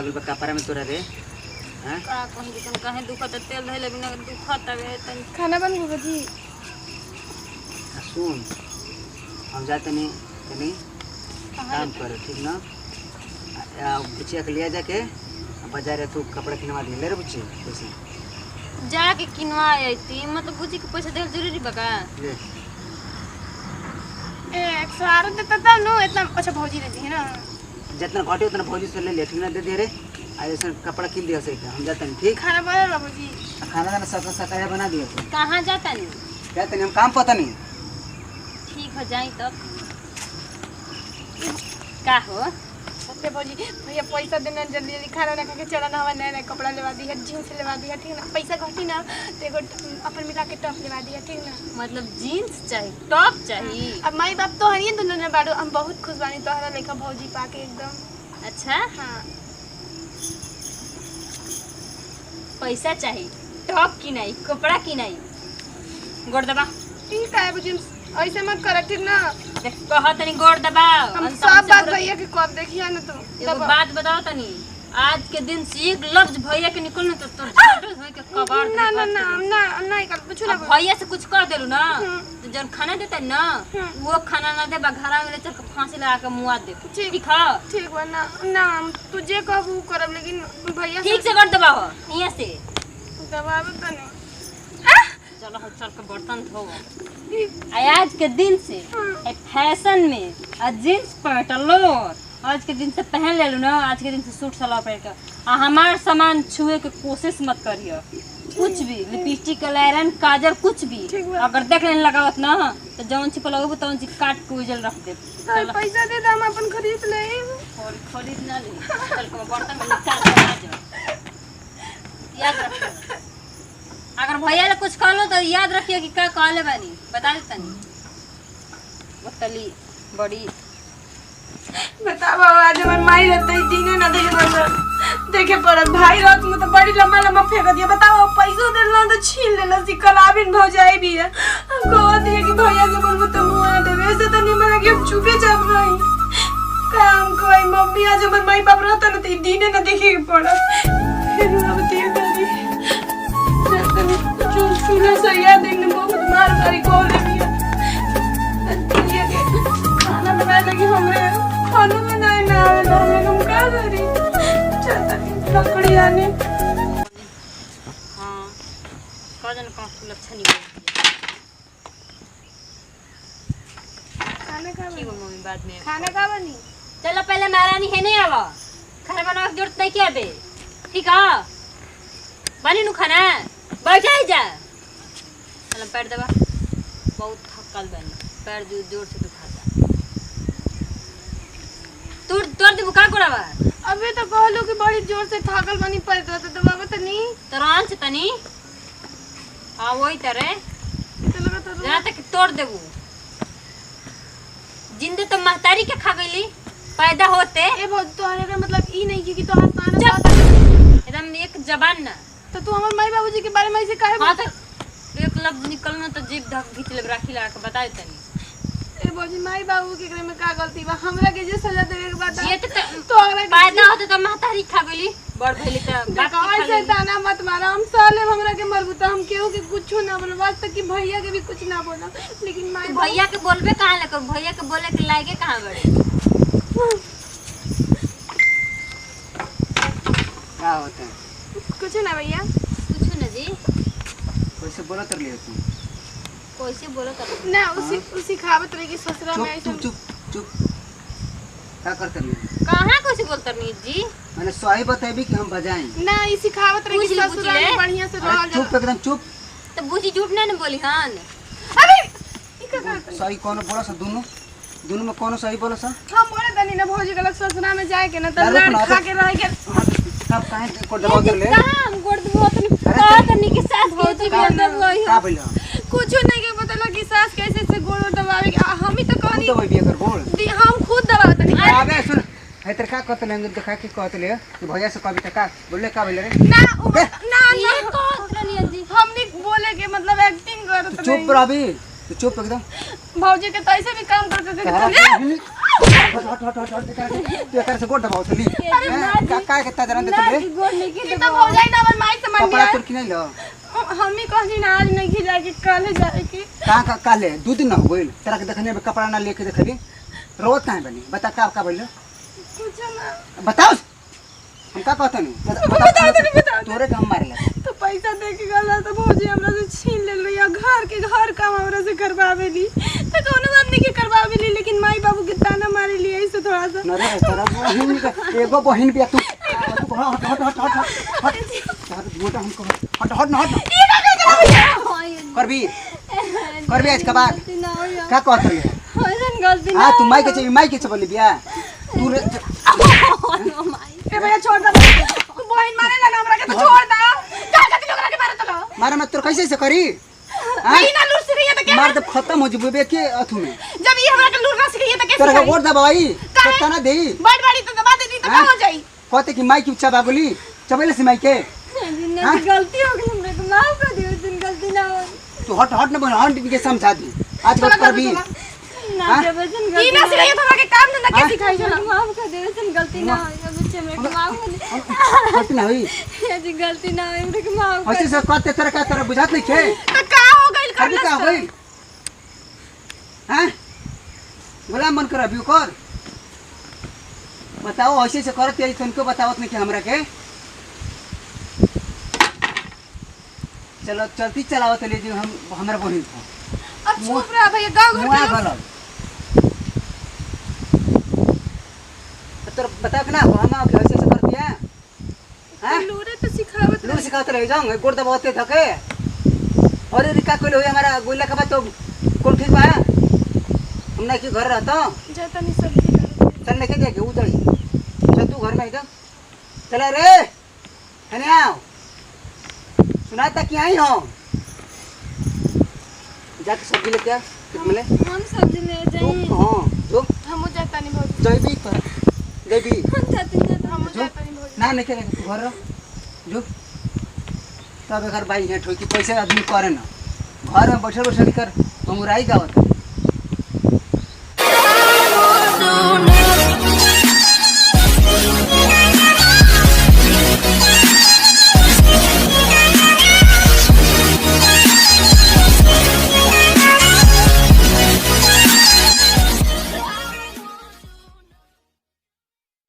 लागल बा कपड़ा में तोरा रे। हां का कहीं दिखन काहे दुखत तेल धइले बिना दुखत हवे तनी खाना बन गो जी। सुन हम जाते नहीं कहीं काम करो ठीक ना। बुचिया के लिया जाके बाजार तू कपड़ा किनवा दे ले रे बुच्ची पैसे जाके किनवा आईती मतलब बुची के पैसा देल जरूरी बका ले। ए 108 देता था नो इतना अच्छा भौजी दे दी है ना। जितना घटे उतना भौजी से ले ले ठीक ना दे दे रे। ऐसा कपड़ा किन दिया से हम जाते नहीं ठीक। खाना बना बाबूजी। खाना दाना सब सकाया बना दिया तू। कहां जाता नहीं क्या तने हम काम पता नहीं। ठीक हो जाई तब का हो सत्य भौजी भैया पैसा देना जल्दी जल्दी खाना ना खा के चला ना हवा नया नया कपड़ा लेवा दी है जींस लेवा दी है ठीक ना। पैसा घटी ना तो एगो अपन मिला के टॉप लेवा दी है ठीक ना। मतलब जीन्स चाहिए टॉप चाहिए। अब माई बाप तो हरियन दोनों ने बाड़ो हम बहुत खुश बानी तोहरा लेखा भौजी पाके एकदम। अच्छा हां पैसा चाहिए टॉप की नहीं कपड़ा की नहीं गोड़ दबा ठीक है बुझिन ऐसे मत कर ठीक ना। देख कह तनी गोड़ दबाओ हम सब बात भैया के कब देखिया ना तो एगो बात बताओ तनी आज के दिन से एक लफ्ज भैया के निकल न तो छोटे होय के कबाड़ ना ना ना ना नहीं कर कुछ ना भैया से कुछ कह देलू ना तो जन खाना देता ना वो खाना ना दे घरा में ले चल के फांसी लगा के मुआ दे ठीक है ठीक बा ना ना तुझे कहबू करब लेकिन भैया ठीक से कर दबाओ यहां से दबाव तो नहीं। चलो हम चल के बर्तन धो आज के दिन से फैशन में जींस पैंट लोअर आज के दिन से पहन ले लू ना। आज के दिन से सूट सलवार पहन के हमार सामान छुए के कोशिश मत करियो कुछ भी लिपस्टिक लायरन काजल कुछ भी अगर देख लेने लगावत ना तो जौन सी लगबू तौन सी काट के उजल रख दे। पैसा दे हम अपन खरीद ले और खरीद ना ले चल के बर्तन में निकाल के आ जा याद रख। अगर भैया ने कुछ कहलो तो याद रखिए कि क्या कहले बानी बता देता नहीं बतली बड़ी बताओ आज हमर माई रहते दिने ना देखे पड़त भाई रात में तो बड़ी लम्बा लम्बा फेंक दिया। बताओ पैसों देना तो छीन लेना सी कलाबिन भौजाई भी है कह दिए कि भैया के बोलबो तो मुआ देवे ऐसे तो नहीं बना कि हम चुपे चल रही काम कोई मम्मी आज हमर माई बाप रहता ना तो दिने ना देखे पड़त फिर अब देख दादी जो सुना सैया देखने बहुत मार मारी कोले भी दिया के खाना बना लगी हमरे खाना बनाए ना आवे हम का करी चलता लकड़ी आने। हां कजन का लक्षण नहीं खाना खा ठीक है मम्मी बाद में खाना खा बनी। चलो पहले महारानी है नहीं आवा खाना बनाने की जरूरत नहीं क्या बे ठीक है बनी नु खाना बैठ जा चल पैर दबा बहुत थकल बनी पैर जोर से दुखाता तोड़ दे बुका कोड़ावा अबे तो कहलो कि बड़ी जोर से थाकल बनी पर तो दबाव तो नहीं तरान से तनी आ वही तरह चलो तो जरा तक तोड़ देबू जिंदे तो महतारी के खा गईली पैदा होते ए बहुत तो आने का मतलब ई नहीं कि तो हाथ पाना एकदम एक जबान ना तो तू हमर माई बाबूजी के बारे में ऐसे काहे हां तो एक लफ्ज निकलना तो जीभ ढक घिच ले राखी लगा के बता देतनी ए बोजी माई बाबू के करे में का गलती बा हमरा के जे सजा देवे के बाद ये तो अगला पैदा होते तो महतारी खा गईली बड़ भइली त बाप कहां से ताना मत मारा हम साले हमरा के मरबू तो हम केहू के कुछ ना बोल आज तक कि भैया के भी कुछ ना बोला लेकिन माई भैया के बोलबे कहां लेकर भैया के बोले के लायके कहां बड़े क्या होता है कुछ ना भैया कुछ ना जी कैसे बोला कर लिया तू कैसे बोलो कर ना उसी खावत रही कि ससुरा में ऐसे चुप चुप चुप क्या करते रही कहां कैसे बोलत नहीं जी मैंने सही बताई कि हम बजाएं ना इसी खावत रही कि ससुरा में बढ़िया से रह जा। चुप एकदम चुप तो बूझी झूठ ना बोली हन अरे ई का करत सही कौन बोला सा दोनों में कौन सही बोला सा हम बोले तनी ना भौजी गलत ससुरा में जाए के ना तो लड़ खा के रह के सब काहे को दबा कर ले कहां हम गोड़ दबो तनी के साथ के भी अंदर लोई का बोला कुछ नहीं के बतला कि सास कैसे से गोड़ दबावे हम ही तो कहनी तो भी अगर बोल हम खुद दबावे तनी आगे सुन है तेरे का कहत ले दिखा के कहत ले कि भैया से कभी तक बोले का बोले रे ना ना ये कहत रहनी जी हमने बोले के मतलब एक्टिंग करत चुप रह अभी तो चुप एकदम भौजी के तैसे भी काम करते थे तू एकर से गोड़ दबाओ चली का कितना जरन देत रे गोड़ लेके ई तो भौजाई ना हमर माई से कपड़ा मांगिया तोर किनै लो हम ही कहली ना आज नहीं जाए कि कल जाए कि का काले 2 दिन ना हो गइल तेरा के देखने में कपड़ा ना लेके देखली रोज काहे बनी बता का बोल कुछ ना बताओ हम का कहता नहीं बता तोरे के हम मारे ला तो पैसा दे के गला तो भौजी हमरा से छीन ले लिया घर काम हमरा से करवावेली तो कोनो बात नहीं के करवावेली लेकिन माई बाबू के ताना मारे लिए ऐसे थोड़ा सा न रे तेरा बहिन के एगो बहिन बिया तू हट मोटा हमको हट ई का कर करबी आज के बाद का कहत रे होइसन गलती हां तू माई के बोली बिया तू रे ए भैया छोड़ दे तू बहन मारे ना हमरा के तो छोड़ दा का कति लोग के मारे तो मारे मत तोर कैसे से करी नहीं ना लूर सिखिए तो क्या मार दे खत्म हो जबे के अथु में जब ये हमरा के लूर ना सिखिए तो कैसे तोरा के वोट दबाई पता ना देई बड़ बड़ी तो दबा देती तो का हो जाई कहते कि माई की उच्चा बाबुली चबेले से माई के दिन गलती हो गई हमरा को माफ कर दियो दिन गलती ना हो तू हट न बोल हट के समझा दी आज बात करबी ना जबरदस्त ई ना सिखिए तो हमरा के काम धंधा के सिखाई गलती माफ कर दियो दिन गलती ना हो बच्चे हमरा को माफ कर दियो गलती ना हुई जी गलती ना हो हमरा को माफ ऐसे से कहते तेरा का तेरा बुझात नहीं खे तो का हो गइल अभी का कर होई हैं बोला मन कर अभी कर बताओ ऐसे से करत है तुमको बतावत नहीं कि हमरा के चलो चलती चलावत ले जी हम हमरा बहिन को अब चुप रह भैया गांव घर मुआ के गलत तो बता के ना हम ऐसे से करती है हैं लूरे तो सिखावत लोग सिखाते रह जाऊंगे गोड़ दबाते थके और यदि का कोई हो हमारा गोला का बात तो कौन ठीक बा हम ना कि घर रहता जाता नहीं सब्जी कर चल लेके जाके उधर चल तू घर में इधर चला रे हने आओ सुनाता कि आई हो जाके सब्जी लेके आ खेत में ले हम सब्जी ले तू जाई हां जो हम जाता नहीं भौजी जैबी पर जैबी हम जाते हम जो जाता नहीं भौजी ना नहीं के तू घर रह जो तब घर बाई है ठोकी पैसे आदमी करे ना घर में बैठल बैठल कर मुराई गावत